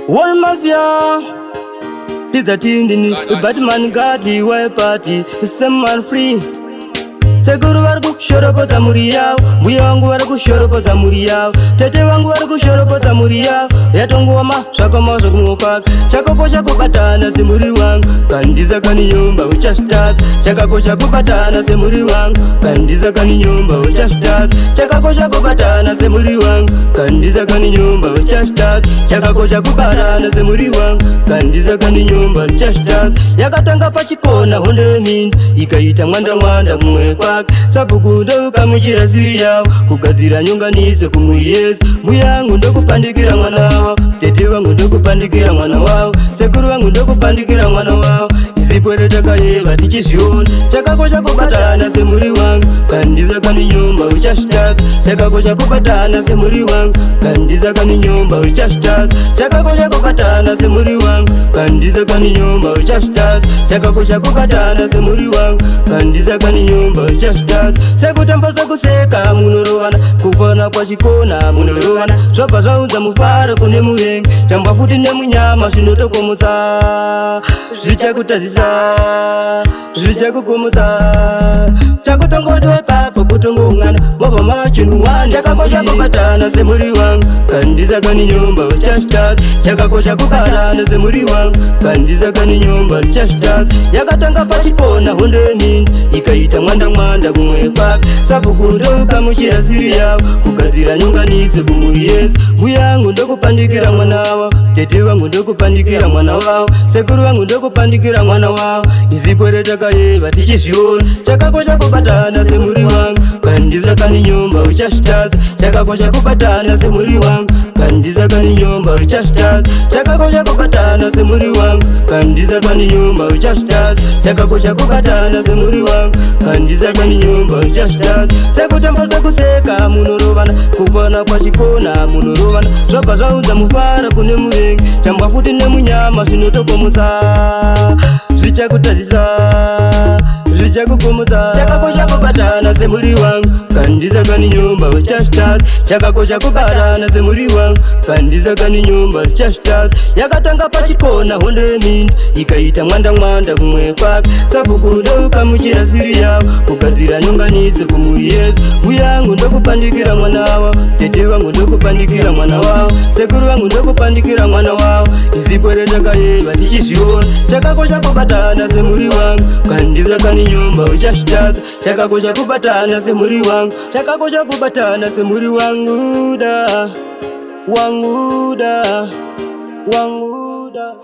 All mafia is a thing, Batman got the way party, some man free. Seguru wargu shorobota muriyao, mbuya wangu wargu shorobota muriyao, tete wangu wargu shorobota muriyao, yatongu wama shako moso kumupak, chako kosha kupatana semuri wangu, kandiza kani nyumba uchastat, chaka kosha kupatana semuri wangu, kandiza kani nyumba uchastat, chaka kosha kupatana semuri wangu, kandiza kani nyumba uchastat, chaka kosha kupatana semuri wangu, kandiza kani nyumba uchastat, yakatanga pachikona honde mind, ikaita mwanda mwekwa sabugundo kamuchira siri yao kugazira nyunganiso kumuyezi mbuya wangu ndokupandikira mwana wao tete wangu ndokupandikira mwana wao sekuru wangu ndokupandikira mwana wao izipweretaka yeva tichizviona chakakosha kubatana semuri wangu kandiza kani nyumba uchashtaka chakakosha kubatana semuri wangu kandiza kani nyumba uchashtaka chakakosha kubatana semuri wangu kandiza kani nyumba uchashtaka chakakosha kubatana semuri wangu kandiza kani nyumba uchashtaka sekutambaza kuseka munorovana kupona kwa chikona munorovana zvabva zvaunza mufaro kune muvengi chambwa futi nemunyama zvinotokomusa zvichakutazisa zvichakukomusa chakutongotowe papo kutongoungana mobva machinhuwani chakakosha kubatana semuri wangu kandiza kani nyumba uchashtaka chakakosha kubatana semuri wangu kandiza kani nyumba uchashtaka yakatanga pachikona honde mindi ikaita mwanda kumwe kwake sabugundo kamuchira siri yao kugadzira nyunganiso kumuyezi mbuya wangu ndokupandikira mwana wao tete wangu ndokupandikira mwana wao sekuru wangu ndokupandikira mwana wao izipweretaka yeva tichizviona chakakosha kubatana semuri wangu kandiza kani nyumba uchashtaka chakakosha kubatana semuri wangu kandiza kani nyumba uchashtaka chakakosha kubatana semuri wangu kandiza kani nyumba uchashtaka chakakosha kubatana semuri wangu kandiza kani nyumba uchashtaka sekutambaza kuseka munorovana kupona pachikona munorovana zvabva zvaunza mufara kune muvengi chambwa futi nemunyama zvinotokomusa zvichakutazisa zvichakukomusa chakakosha kubatana semuri wangu kandiza kani nyumba uchashtaka chakakosha kubatana semuri wangu kandiza kani nyumba uchashtaka yakatanga pachikona honde mindi ikaita mwanda kumwe kwake sabugundo kamuchira siri yao kugadzira nyunganiso kumuyezi mbuya wangu ndokupandikira mwana wao tete wangu ndokupandikira mwana wao sekuru wangu ndokupandikira mwana wao izipweretaka yeva tichizviona chakakosha kubatana semuri wangu kandiza kani nyumba uchashtaka chakakosha kubatana semuri wangu chakakosha kubatana semuri wangu da wangu da wangu da